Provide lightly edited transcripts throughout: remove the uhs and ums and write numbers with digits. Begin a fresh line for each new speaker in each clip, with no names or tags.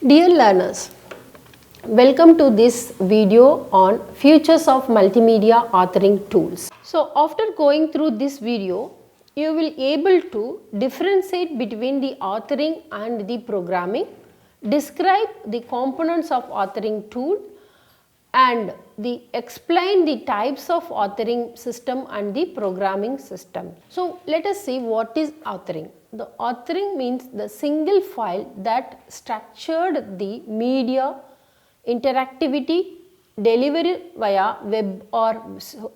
Dear learners, welcome to this video on Futures of Multimedia Authoring Tools. So after going through this video, you will able to differentiate between the authoring and the programming, describe the components of authoring tool and explain the types of authoring system and the programming system. So let us see what is authoring. The authoring means the single file that structured the media, interactivity, delivery via web or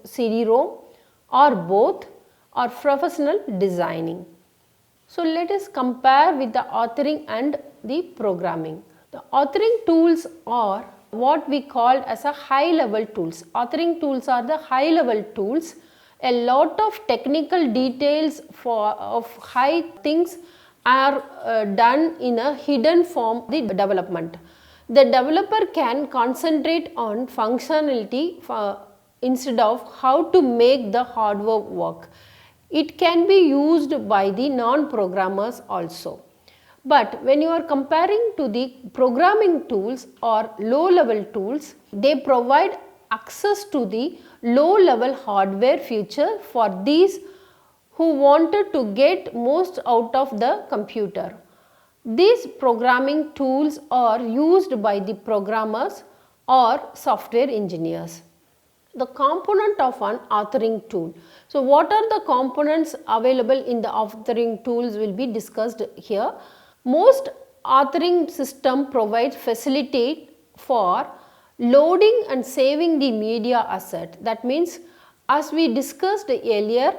CD-ROM or both, or professional designing. So let us compare with the authoring and the programming. The authoring tools are what we call as a high level tools. Authoring tools are the high level tools. A lot of technical details of high things are done in a hidden form, the development. The developer can concentrate on functionality instead of how to make the hardware work. It can be used by the non-programmers also. But when you are comparing to the programming tools or low level tools, they provide access to the low level hardware feature for these who wanted to get most out of the computer. These programming tools are used by the programmers or software engineers. The component of an authoring tool. So what are the components available in the authoring tools will be discussed here. Most authoring system provides facility for loading and saving the media asset. That means, as we discussed earlier,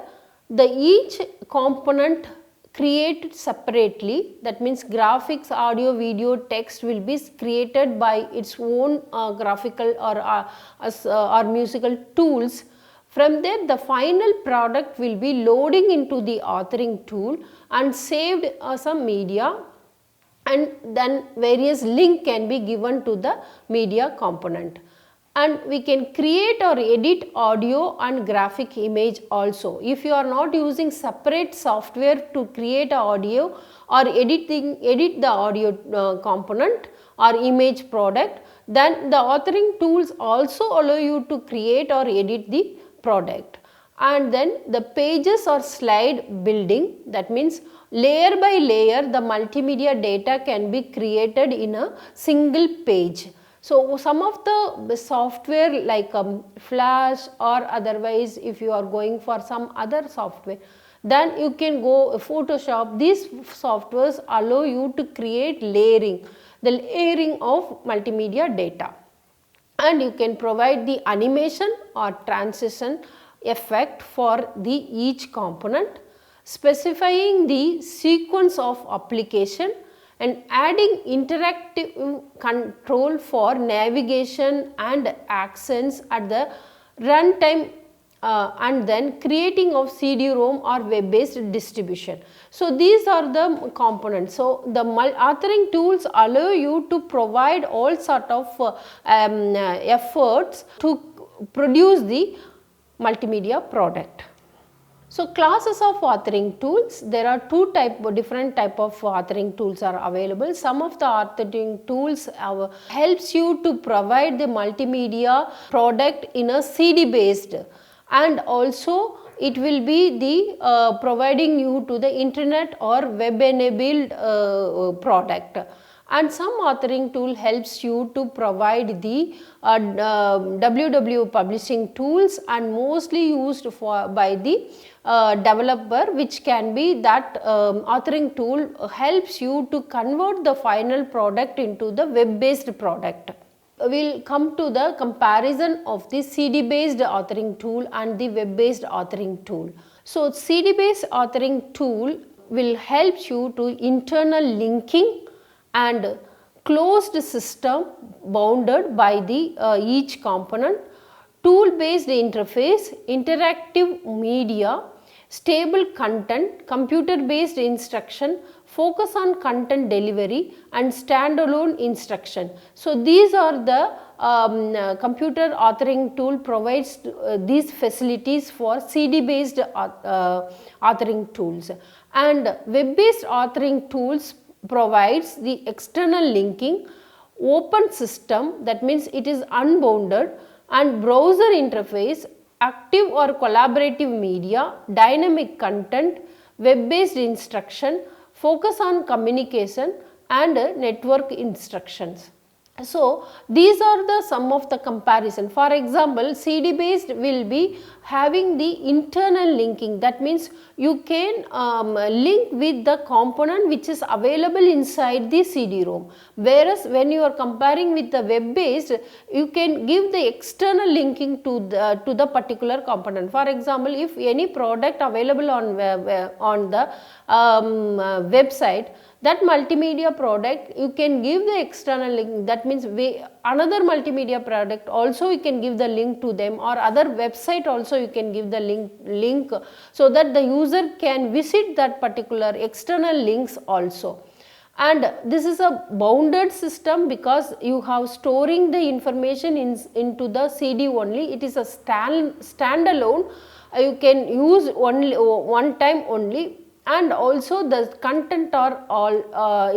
each component created separately. That means graphics, audio, video, text will be created by its own graphical or musical tools. From there, the final product will be loading into the authoring tool and saved as a media, and then various link can be given to the media component. And we can create or edit audio and graphic image also. If you are not using separate software to create audio or edit the audio component or image product, then the authoring tools also allow you to create or edit the product. And then the pages or slide building, that means layer by layer the multimedia data can be created in a single page. So some of the software like Flash or otherwise, if you are going for some other software, then you can go Photoshop. These softwares allow you to create layering, the layering of multimedia data, and you can provide the animation or transition effect for each component, specifying the sequence of application and adding interactive control for navigation and accents at the runtime, and then creating of CD-ROM or web-based distribution. So these are the components. So the authoring tools allow you to provide all sort of efforts to produce the multimedia product. So classes of authoring tools, there are different type of authoring tools are available. Some of the authoring tools helps you to provide the multimedia product in a CD based, and also it will be the providing you to the internet or web enabled product. And some authoring tool helps you to provide the WW publishing tools, and mostly used by the developer, which can be that authoring tool helps you to convert the final product into the web based product. We will come to the comparison of the CD based authoring tool and the web based authoring tool. So CD based authoring tool will help you to internal linking and closed system bounded by the each component, tool based interface, interactive media, stable content, computer based instruction, focus on content delivery, and standalone instruction. So these are the computer authoring tool provides these facilities for CD based authoring tools, and web based authoring tools provides the external linking open system, that means it is unbounded, and browser interface, active or collaborative media, dynamic content, web-based instruction, focus on communication, and network instructions. So these are the some of the comparison. For example, CD based will be having the internal linking, that means you can link with the component which is available inside the CD-ROM, whereas when you are comparing with the web based, you can give the external linking to the particular component. For example, if any product available on the website, that multimedia product you can give the external link, that means another multimedia product also you can give the link to them, or other website also you can give the link so that the user can visit that particular external links also. And this is a bounded system because you have storing the information into the CD only. It is a standalone, you can use only one time only. And also the content are all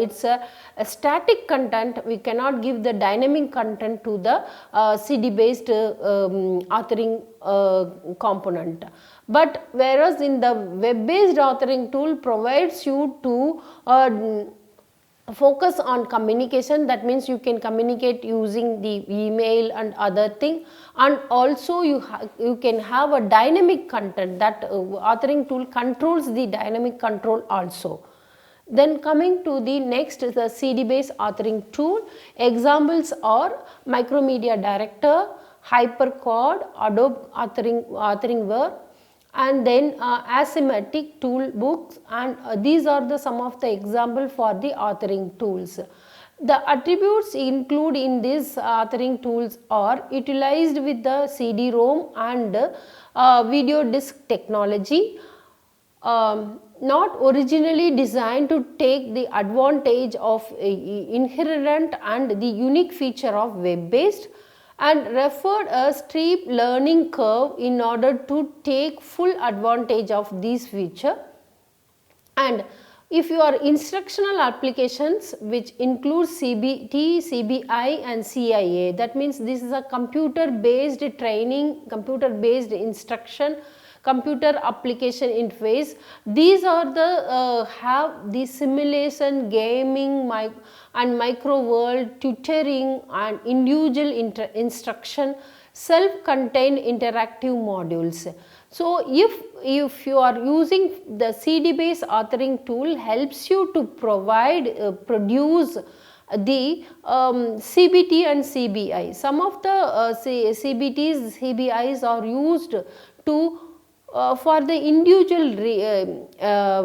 it's a static content, we cannot give the dynamic content to the CD based authoring component. But whereas in the web based authoring tool provides you to focus on communication, that means you can communicate using the email and other thing, and also you can have a dynamic content, that authoring tool controls the dynamic control also. Then coming to the next, the CD based authoring tool examples are Micromedia Director, HyperCard, Adobe Authoringware, and then asymmetric tool books, and these are the some of the example for the authoring tools. The attributes include in these authoring tools are utilized with the CD-ROM and video disc technology, not originally designed to take the advantage of inherent and the unique feature of web-based, and referred a steep learning curve in order to take full advantage of these feature. And if you are instructional applications which include CBT, CBI and CIA, that means this is a computer based training, computer based instruction, computer application interface. These are the have the simulation, gaming, and micro world, tutoring and individual instruction, self-contained interactive modules. So if you are using the CD based authoring tool, helps you to provide produce the CBT and CBI. Some of the CBTs, CBIs are used to for the individual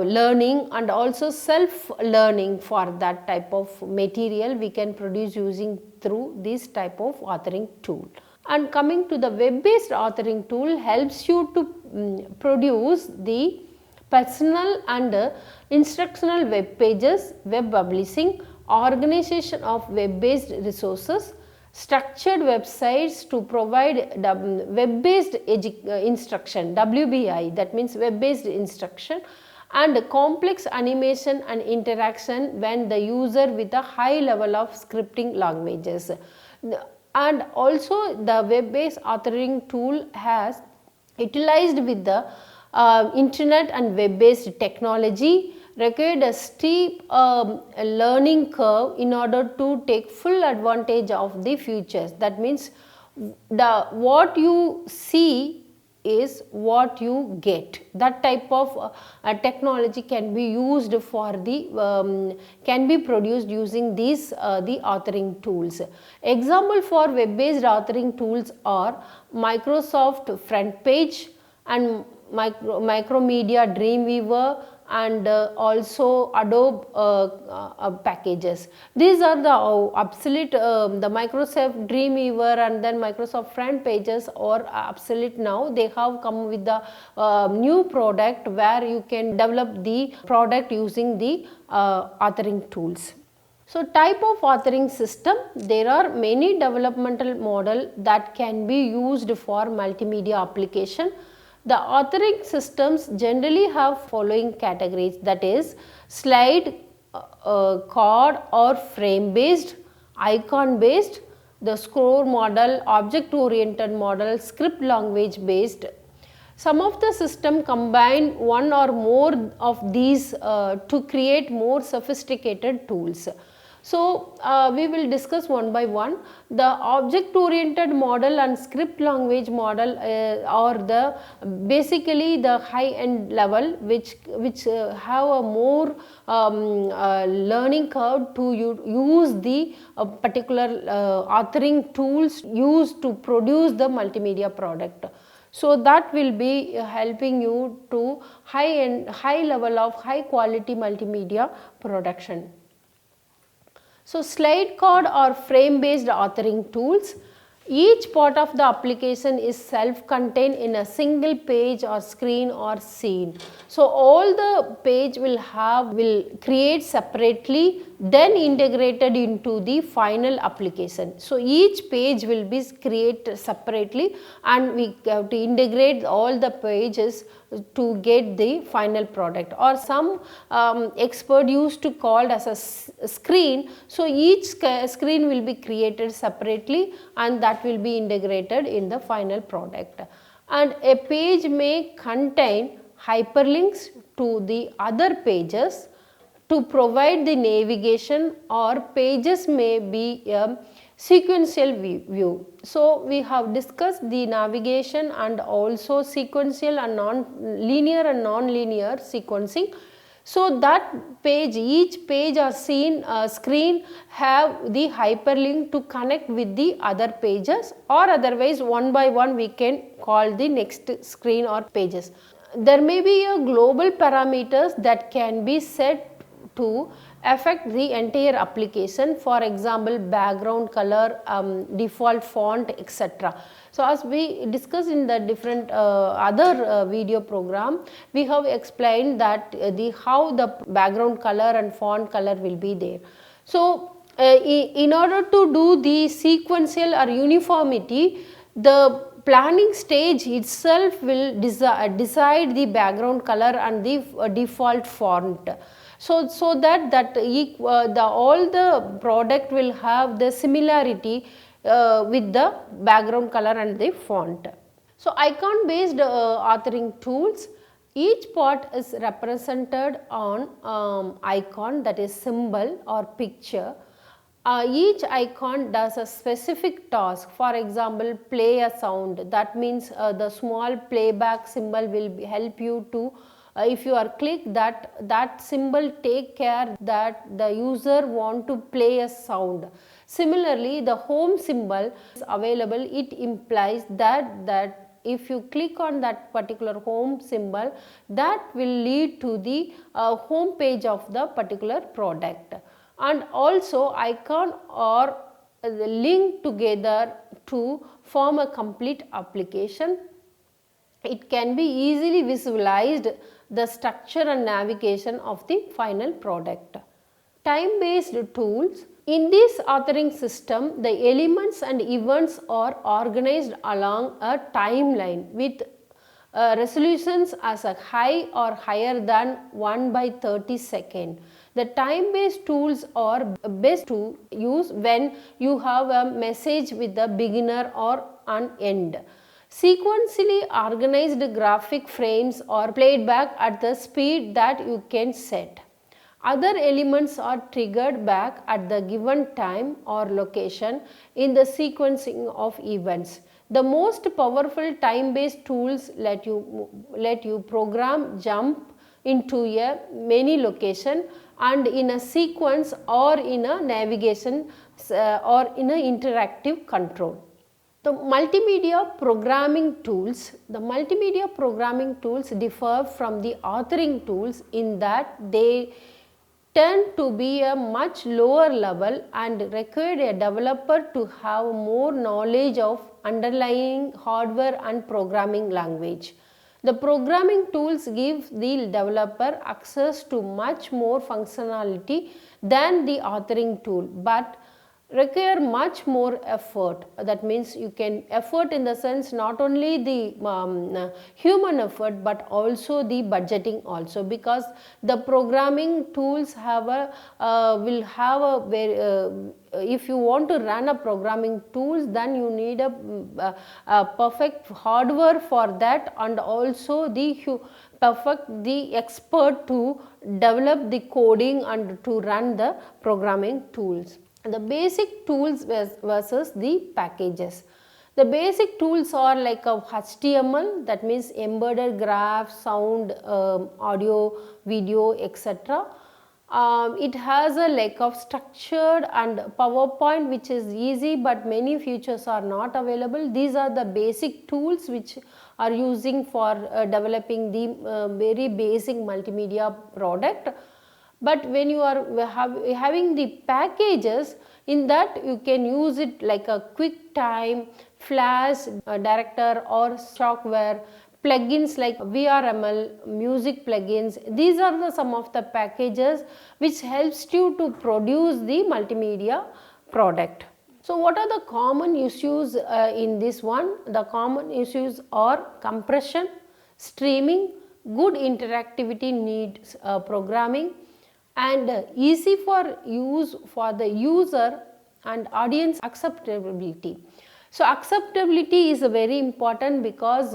learning and also self learning. For that type of material we can produce using through this type of authoring tool. And coming to the web based authoring tool, helps you to produce the personal and instructional web pages, web publishing, organization of web based resources, structured websites to provide web based instruction, WBI, that means web based instruction, and complex animation and interaction when the user with a high level of scripting languages. And also the web based authoring tool has utilized with the internet and web based technology, required a steep learning curve in order to take full advantage of the features. That means what you see is what you get. That type of technology can be used for the can be produced using these the authoring tools. Example for web based authoring tools are Microsoft Front Page and Micromedia Dreamweaver, and also Adobe packages. These are the obsolete, the Microsoft Dreamweaver and then Microsoft Front Pages are obsolete now. They have come with the new product where you can develop the product using the authoring tools. So type of authoring system, there are many developmental model that can be used for multimedia application. The authoring systems generally have following categories, that is slide, card or frame based, icon based, the scroll model, object oriented model, script language based. Some of the system combine one or more of these to create more sophisticated tools. So, we will discuss one by one. The object oriented model and script language model are the basically the high end level which have a more learning curve to use the particular authoring tools used to produce the multimedia product. So, that will be helping you to high level of high quality multimedia production. So, slide code or frame based authoring tools. Each part of the application is self-contained in a single page or screen or scene. So, all the page will create separately, then integrated into the final application. So, each page will be created separately and we have to integrate all the pages to get the final product, or some expert used to call as a screen. So, each screen will be created separately and that will be integrated in the final product. And a page may contain hyperlinks to the other pages to provide the navigation, or pages may be a sequential view. So, we have discussed the navigation and also sequential and linear and non-linear sequencing. So, that page, each page or screen have the hyperlink to connect with the other pages, or otherwise one by one we can call the next screen or pages. There may be a global parameters that can be set to affect the entire application, for example background color, default font, etc. So, as we discussed in the different other video program, we have explained that how the background color and font color will be there. So, in order to do the sequential or uniformity, the planning stage itself will decide the background color and the default font. So that all the product will have the similarity with the background color and the font. So, icon based authoring tools, each part is represented on icon, that is symbol or picture. Each icon does a specific task. For example, play a sound, that means the small playback symbol will help you to if you are click that symbol, take care that the user want to play a sound. Similarly, the home symbol is available, it implies that if you click on that particular home symbol, that will lead to the home page of the particular product. And also icon or link together to form a complete application. It can be easily visualized the structure and navigation of the final product. Time based tools. In this authoring system, the elements and events are organized along a timeline with resolutions as a high or higher than 1 by 30 second. The time based tools are best to use when you have a message with a beginner or an end. Sequentially organized graphic frames are played back at the speed that you can set. Other elements are triggered back at the given time or location in the sequencing of events. The most powerful time based tools let you program jump into a many location and in a sequence or in a navigation or in an interactive control. The multimedia programming tools. The multimedia programming tools differ from the authoring tools in that they tend to be a much lower level and require a developer to have more knowledge of underlying hardware and programming language. The programming tools give the developer access to much more functionality than the authoring tool, but require much more effort. That means you can effort in the sense not only the human effort but also the budgeting also, because the programming tools have a will have a very if you want to run a programming tools, then you need a perfect hardware for that, and also the expert to develop the coding and to run the programming tools. The basic tools versus the packages. The basic tools are like a HTML, that means embedded graph, sound, audio, video, etc. It has a lack of structured, and PowerPoint, which is easy but many features are not available. These are the basic tools which are using for developing the very basic multimedia product. But when you are having the packages, in that you can use it like a QuickTime, Flash, Director or Shockware, plugins like VRML, music plugins. These are some of the packages which helps you to produce the multimedia product. So what are the common issues in this one? The common issues are compression, streaming, good interactivity needs programming, and easy for use for the user, and audience acceptability. So acceptability is very important because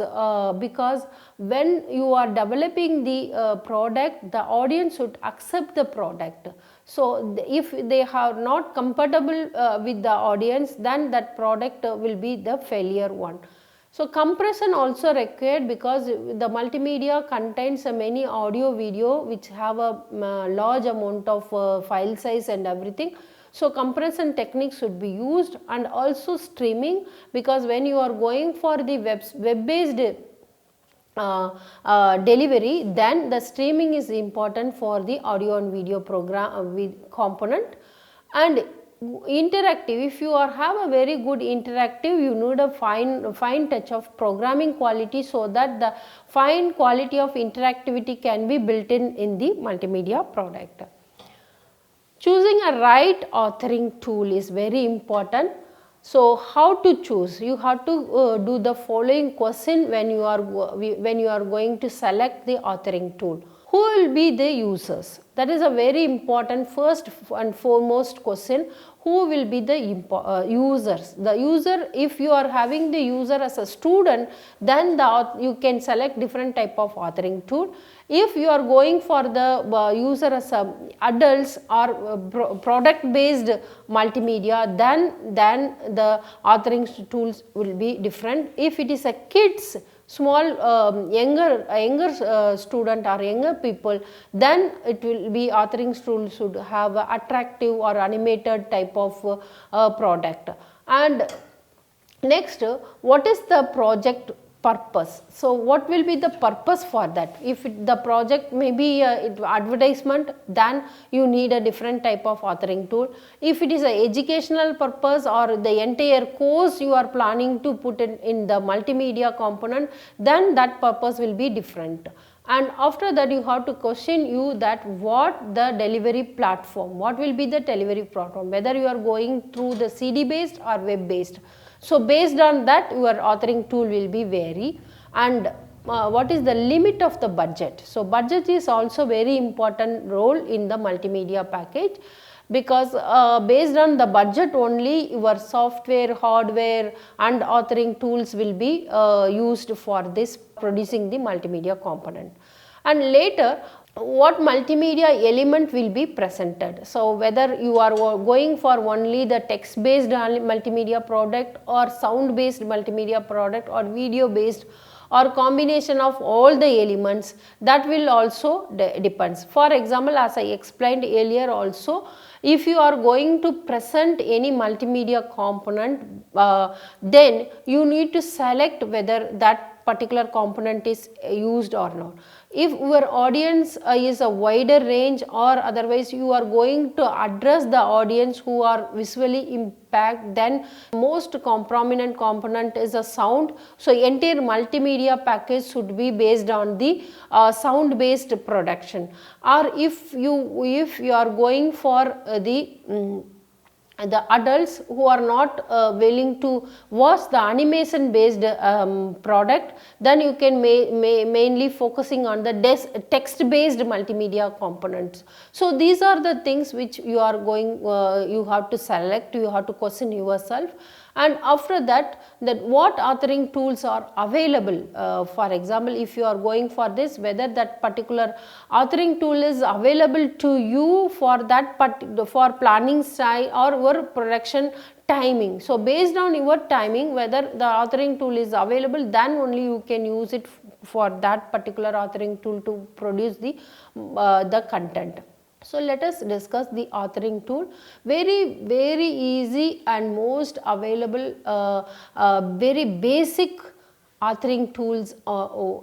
when you are developing the product, the audience should accept the product. So if they are not compatible with the audience, then that product will be the failure one. So compression also required because the multimedia contains many audio video which have a large amount of file size and everything. So compression techniques should be used, and also streaming, because when you are going for the web based delivery, then the streaming is important for the audio and video program with component. And interactive, if you have a very good interactive, you need a fine touch of programming quality, so that the fine quality of interactivity can be built in the multimedia product. Choosing a right authoring tool is very important. So how to choose? You have to do the following question when you are going to select the authoring tool. Who will be the users? That is a very important first and foremost question. Who will be the users? The user, if you are having the user as a student, then you can select different type of authoring tool. If you are going for the user as adults or product based multimedia, then the authoring tools will be different. If it is a kids, small younger student or younger people, then it will be authoring tool should have attractive or animated type of product. And next, what is the project purpose? So what will be the purpose for that? If the project may be advertisement, then you need a different type of authoring tool. If it is a educational purpose or the entire course you are planning to put in the multimedia component, then that purpose will be different. And after that, you have to question you that what the delivery platform, what will be the delivery platform, whether you are going through the CD based or web based. So based on that, your authoring tool will be vary. And what is the limit of the budget? So budget is also very important role in the multimedia package, because based on the budget only your software, hardware and authoring tools will be used for this producing the multimedia component. And later, what multimedia element will be presented. So whether you are going for only the text based multimedia product or sound based multimedia product or video based or combination of all the elements, that will also depends. For example, as I explained earlier also, if you are going to present any multimedia component, then you need to select whether that particular component is used or not. If your audience is a wider range, or otherwise you are going to address the audience who are visually impacted, then most prominent component is a sound. So entire multimedia package should be based on the sound based production. Or if you are going for the the adults who are not willing to watch the animation based product, then you can mainly focusing on the text based multimedia components. So these are the things which you are going, you have to select, you have to question yourself. And after that, what authoring tools are available. For example, if you are going for this, whether that particular authoring tool is available to you for that for planning style or your production timing. So based on your timing, whether the authoring tool is available, then only you can use it for that particular authoring tool to produce the content. So let us discuss the authoring tool. Very easy and most available, very basic authoring tools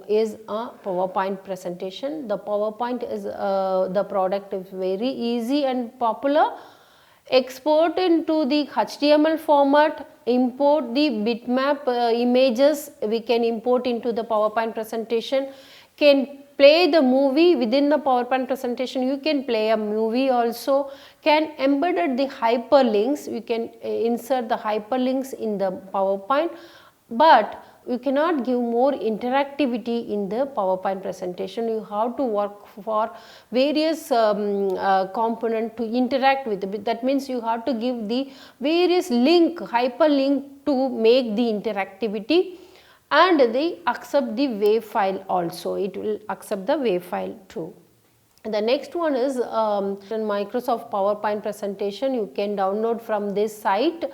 is a PowerPoint presentation. The PowerPoint is the product is very easy and popular. Export into the HTML format, import the bitmap images, we can import into the PowerPoint presentation, can play the movie within the PowerPoint presentation, you can play a movie also, can embed the hyperlinks, you can insert the hyperlinks in the PowerPoint, but you cannot give more interactivity in the PowerPoint presentation. You have to work for various component to interact with it. That means you have to give the various hyperlink to make the interactivity, and they accept the WAV file also. It will accept the WAV file too. The next one is Microsoft PowerPoint presentation. You can download from this site,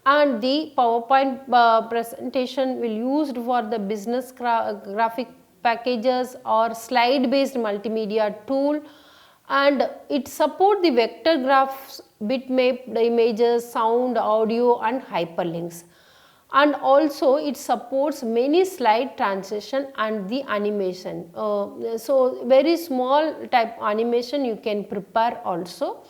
and the PowerPoint presentation will used for the business graphic packages or slide based multimedia tool, and it support the vector graphs, bitmap images, sound, audio and hyperlinks. And also it supports many slide transition and the animation. So very small type animation you can prepare also,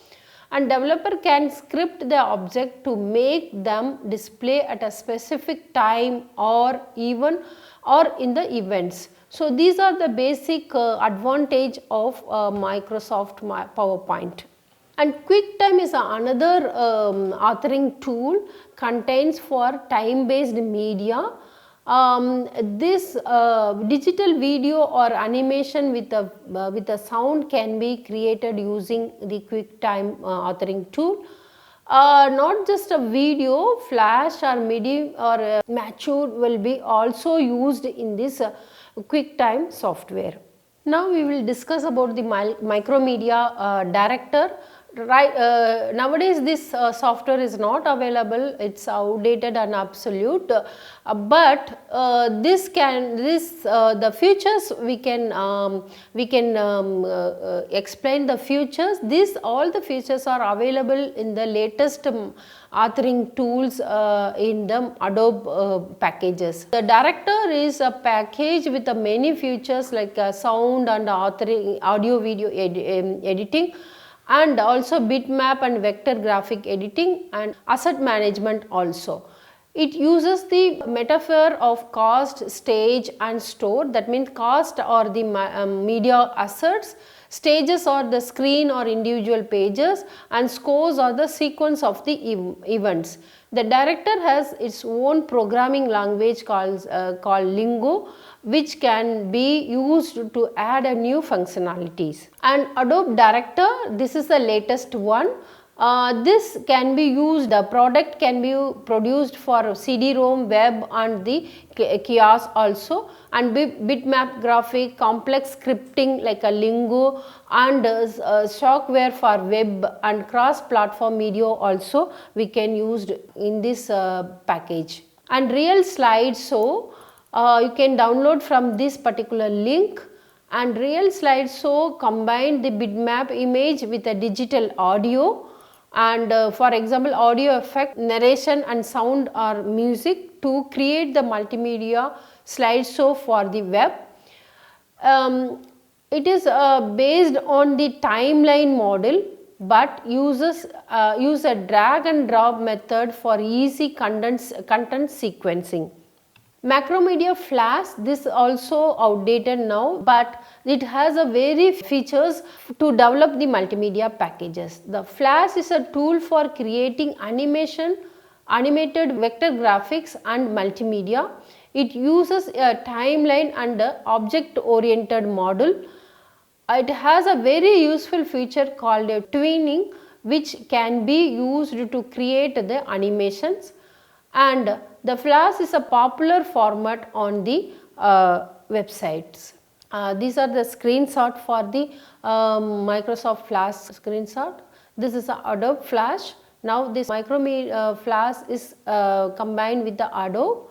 and developer can script the object to make them display at a specific time or even or in the events. So these are the basic advantage of Microsoft PowerPoint. And QuickTime is another authoring tool, contains for time based media. This digital video or animation with a sound can be created using the QuickTime authoring tool. Not just a video, Flash or MIDI or Mature will be also used in this QuickTime software. Now we will discuss about the Micromedia Director. Right, nowadays this software is not available, it's outdated and obsolete, but the features we can explain the features. All the features are available in the latest authoring tools in the Adobe packages. The Director is a package with many features like sound and authoring, audio video editing, and also bitmap and vector graphic editing and asset management also. It uses the metaphor of cast, stage and store. That means cast or the media assets, stages or the screen or individual pages, and scores or the sequence of the events. The Director has its own programming language called Lingo, which can be used to add a new functionalities. And Adobe Director, this is the latest one. This can be used, the product can be produced for CD-ROM, web and the kiosk also, and bitmap graphic, complex scripting like a Lingo, and Shockwave for web and cross-platform video also we can use in this package. And Real Slideshow, you can download from this particular link, and Real Slideshow combine the bitmap image with a digital audio, and for example audio effect, narration and sound or music to create the multimedia slideshow for the web. It is based on the timeline model, but use a drag and drop method for easy content sequencing. Macromedia Flash, this also outdated now, but it has a very features to develop the multimedia packages. The Flash is a tool for creating animation, animated vector graphics and multimedia. It uses a timeline and a object oriented model. It has a very useful feature called a tweening, which can be used to create the animations, and the Flash is a popular format on the websites. These are the screenshot for the Microsoft Flash screenshot. This is a Adobe Flash. Now this Micromedia Flash is combined with the Adobe,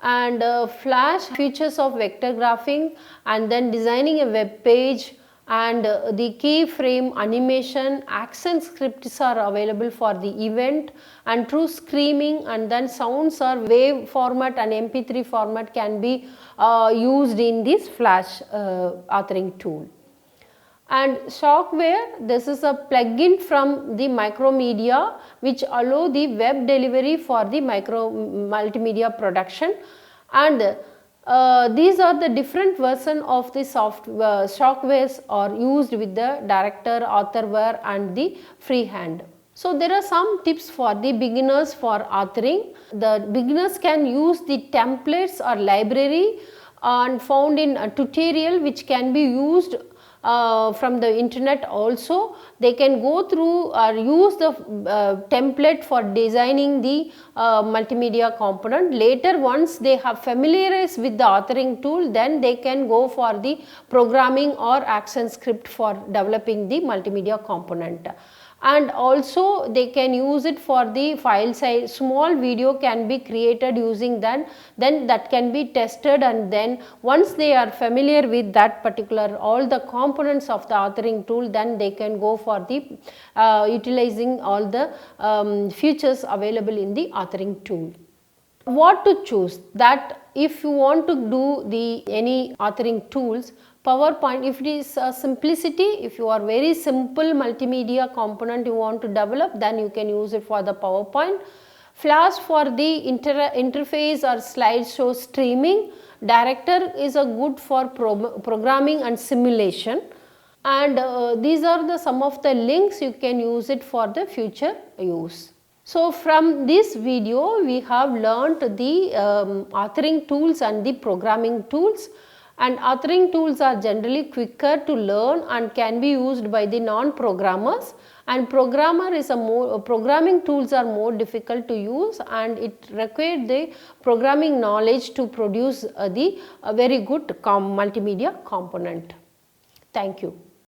and Flash features of vector graphing and then designing a web page, and the keyframe animation, action scripts are available for the event, and through streaming, and then sounds or wave format and MP3 format can be used in this Flash authoring tool. And Shockwave, this is a plugin from the Micromedia which allow the web delivery for the multimedia production, and these are the different version of the Shockwaves are used with the director, authorware and the freehand. So there are some tips for the beginners for authoring. The beginners can use the templates or library and found in a tutorial which can be used from the internet also. They can go through or use the template for designing the multimedia component. Later, once they have familiarized with the authoring tool, then they can go for the programming or action script for developing the multimedia component. And also they can use it for the file size. Small video can be created using then that can be tested, and then once they are familiar with that particular all the components of the authoring tool, then they can go for the utilizing all the features available in the authoring tool. What to choose? That if you want to do the any authoring tools, PowerPoint, if it is simplicity, if you are very simple multimedia component you want to develop, then you can use it for the PowerPoint. Flash for the interface or slideshow streaming. Director is a good for programming and simulation, and these are the some of the links you can use it for the future use. So from this video we have learnt the authoring tools and the programming tools. And authoring tools are generally quicker to learn and can be used by the non-programmers, and programming tools are more difficult to use, and it requires the programming knowledge to produce the very good multimedia component. Thank you.